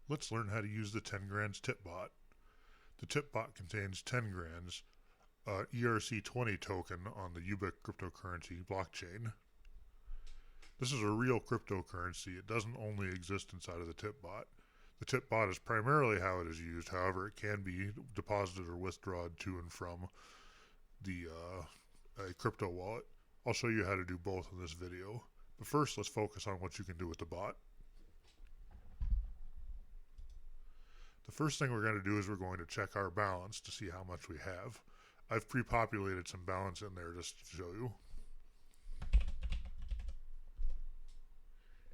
Let's learn how to use the 10grans Tipbot. The Tipbot contains 10grans, ERC20 token on the Ubiq cryptocurrency blockchain. This is a real cryptocurrency. It doesn't only exist inside of the Tipbot. The Tipbot is primarily how it is used. However, it can be deposited or withdrawn to and from the crypto wallet. I'll show you how to do both in this video. But first, let's focus on what you can do with the bot. The first thing we're going to do is we're going to check our balance to see how much we have. I've pre-populated some balance in there just to show you.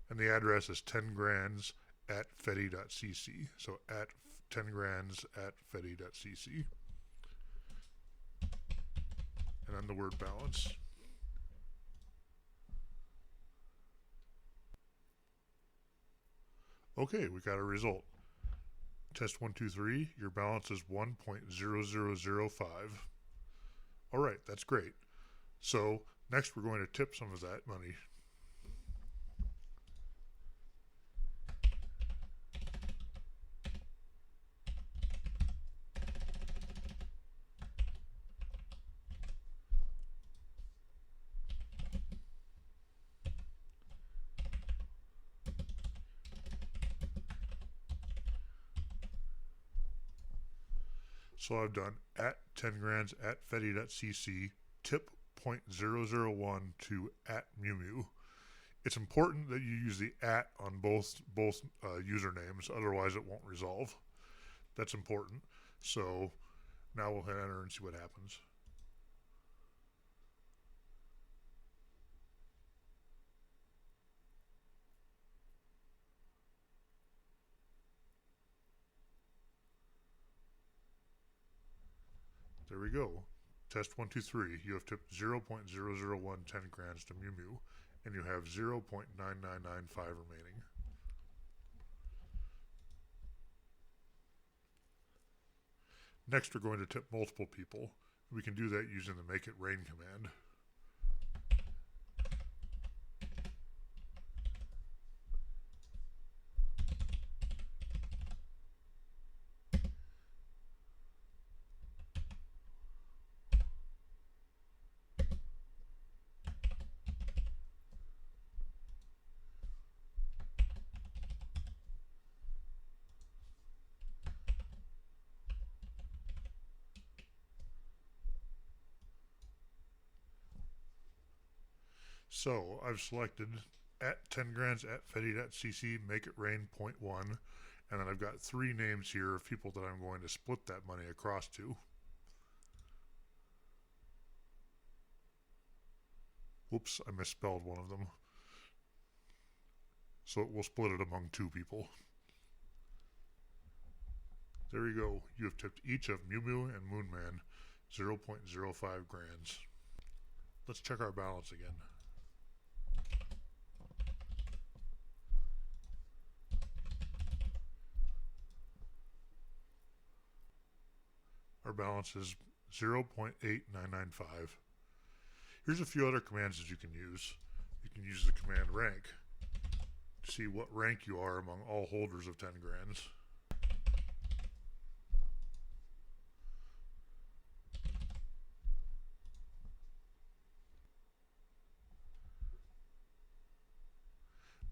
And the address is 10grans at fedi.cc. So at 10grans at fedi.cc. And then the word balance. Okay, we got a result. Test 1, 2, 3, your balance is 1.0005. Alright, that's great. So next we're going to tip some of that money. So I've done at 10grans at fedi.cc tip 0.001 to at Mew. It's important that you use the at on both usernames, otherwise it won't resolve. That's important. So now we'll hit enter and see what happens. There we go. Test 1, 2, 3. You have tipped 0.001 10grans to Mew, and you have 0.9995 remaining. Next, we're going to tip multiple people. We can do that using the make it rain command. So I've selected at 10grans at fedi.cc make it rain 0.1, and then I've got 3 names here of people that I'm going to split that money across to. Whoops, I misspelled one of them. So we'll split it among 2 people. There you go. You have tipped each of Mew and Moonman 0.05 grans. Let's check our balance again. Our balance is 0.8995. Here's a few other commands that you can use. You can use the command rank to see what rank you are among all holders of 10grans.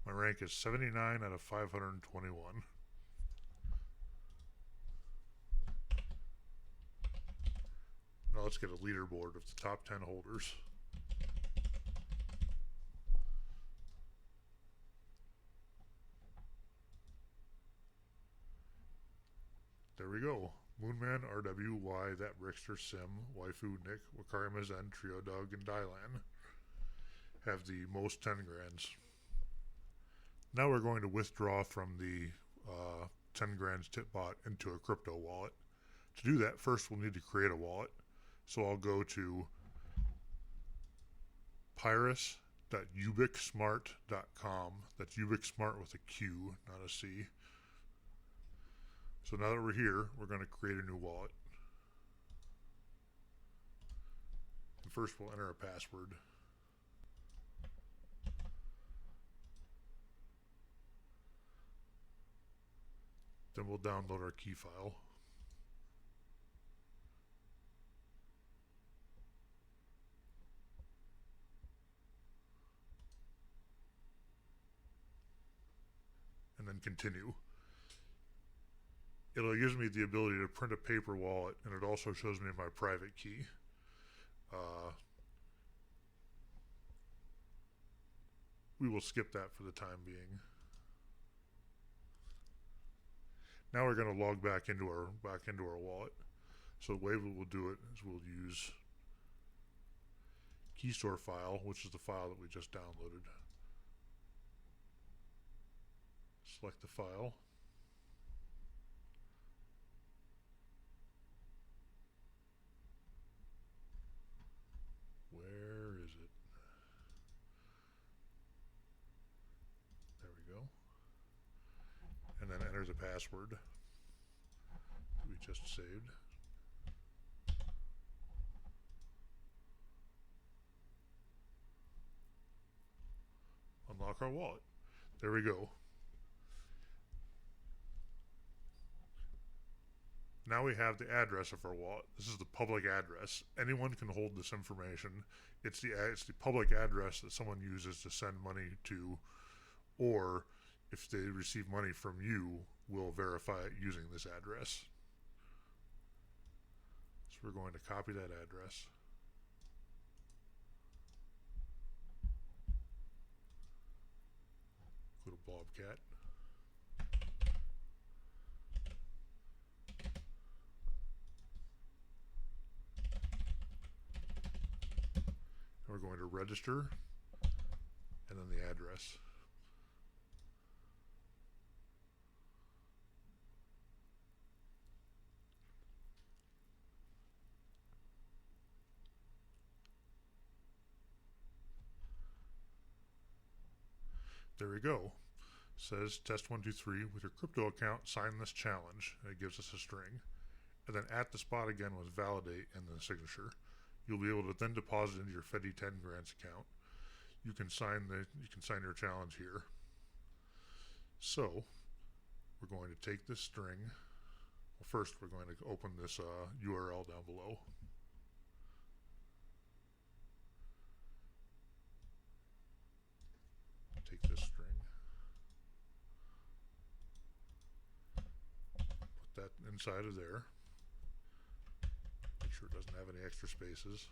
My rank is 79 out of 521. Now let's get a leaderboard of the top 10 holders. There we go. Moonman, RWY, That Brickster, Sim, Waifu, Nick, Wakari Zen, Trio Dog, and Dylan have the most 10grans. Now we're going to withdraw from the 10grans Tipbot into a crypto wallet. To do that, first we'll need to create a wallet. So I'll go to pyrus.ubicsmart.com. That's ubicsmart with a Q, not a C. So now that we're here, we're going to create a new wallet. And first we'll enter a password. Then we'll download our key file. And then continue. It gives me the ability to print a paper wallet, and it also shows me my private key. We will skip that for the time being. Now we're going to log back into our wallet. So the way we will do it is we'll use key store file, which is the file that we just downloaded. Select the file. Where is it? There we go. And then enter the password that we just saved. Unlock our wallet. There we go. Now we have the address of our wallet. This is the public address. Anyone can hold this information. It's the public address that someone uses to send money to, or if they receive money from you, we'll verify it using this address. So we're going to copy that address. Go to Bobcat. We're going to register, and then the address. There we go. It says test 1, 2, 3 with your crypto account, sign this challenge, and it gives us a string. And then at the spot again was validate and then signature. You'll be able to then deposit into your Fedi 10grans account. You can sign your challenge here. So we're going to take this string. Well, first we're going to open this URL down below. Take this string. Put that inside of there. Make sure it doesn't have any extra spaces.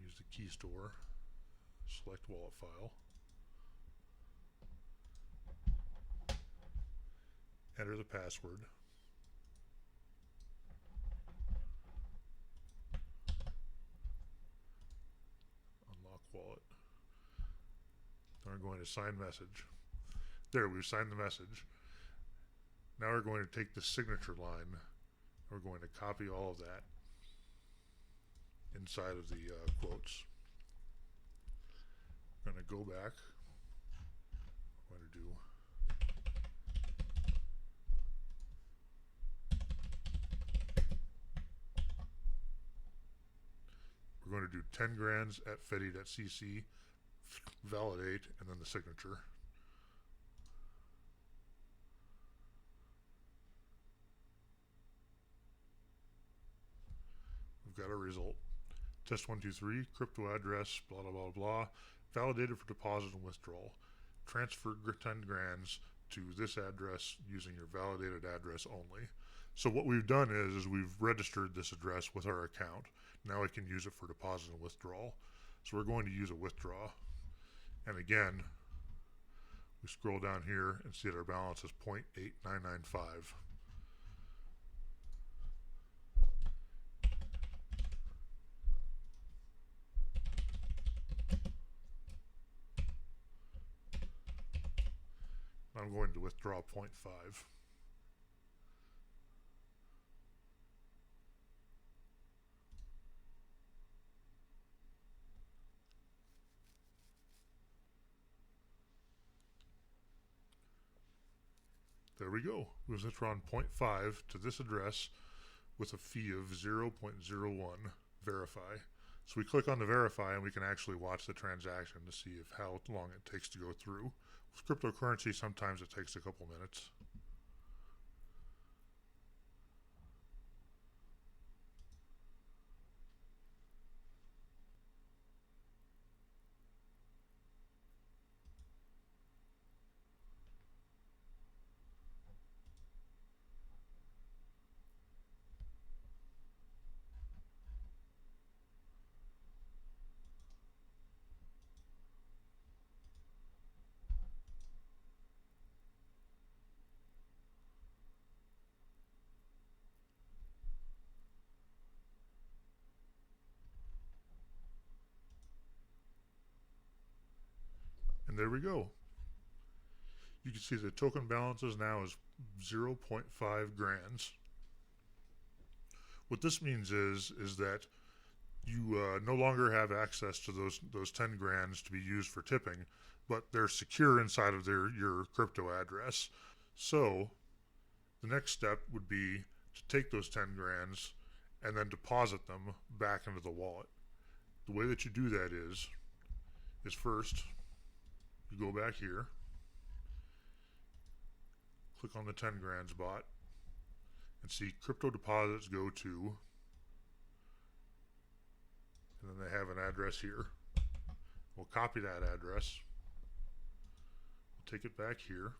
Use the key store. Select wallet file. Enter the password. Unlock wallet. Then we're going to sign message. There, we've signed the message. Now we're going to take the signature line. We're going to copy all of that inside of the quotes. I'm going to go back. I'm going to do we're going to do 10grans at fedi.cc, validate, and then the signature. We've got a result. Test 1, 2, 3, crypto address, blah, blah, blah, blah, validated for deposit and withdrawal. Transfer 10grans to this address using your validated address only. So what we've done is we've registered this address with our account. Now I can use it for deposit and withdrawal. So we're going to use a withdraw. And again, we scroll down here and see that our balance is 0.8995. I'm going to withdraw 0.5. There we go. We've withdrawn 0.5 to this address with a fee of 0.01 verify. So we click on the verify and we can actually watch the transaction to see how long it takes to go through. With cryptocurrency, sometimes it takes a couple minutes. And there we go. You can see the token balances now is 0.5 grands. What this means is that you no longer have access to those 10 grands to be used for tipping, but they're secure inside of your crypto address. So the next step would be to take those 10 grands and then deposit them back into the wallet. The way that you do that is first you go back here, click on the 10 grands bot, and see crypto deposits go to, and then they have an address here. We'll copy that address, we'll take it back here,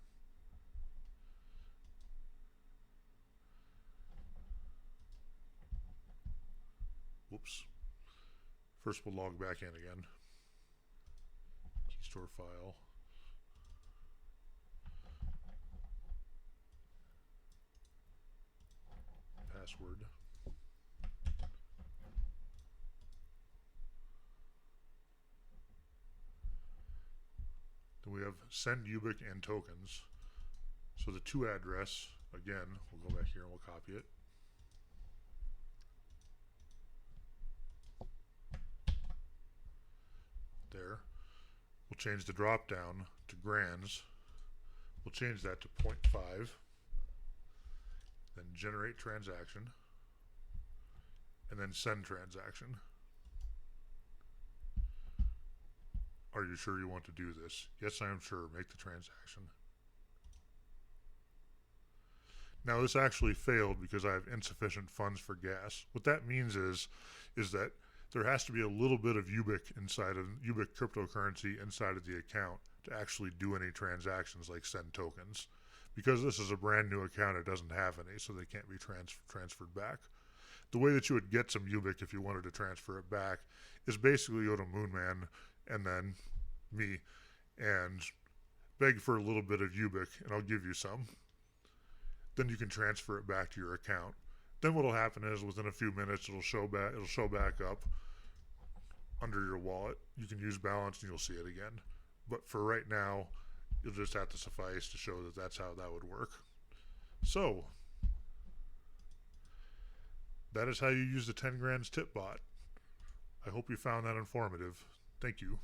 whoops, first we'll log back in again, key store file, password. Then we have send UBIC and tokens. So the to address, again, we'll go back here and we'll copy it. There. We'll change the drop down to grands. We'll change that to 0.5. Then generate transaction, and then send transaction. Are you sure you want to do this? Yes, I am sure. Make the transaction. Now this actually failed because I have insufficient funds for gas. What that means is that there has to be a little bit of UBIC inside of UBIC cryptocurrency inside of the account to actually do any transactions like send tokens. Because this is a brand new account, it doesn't have any, so they can't be transferred back. The way that you would get some UBIC if you wanted to transfer it back is basically go to Moonman and then me and beg for a little bit of UBIC, and I'll give you some. Then you can transfer it back to your account. Then what will happen is within a few minutes it'll show back up under your wallet. You can use balance and you'll see it again. But for right now, you'll just have to suffice to show that that's how that would work. So that is how you use the 10grans Tipbot. I hope you found that informative. Thank you.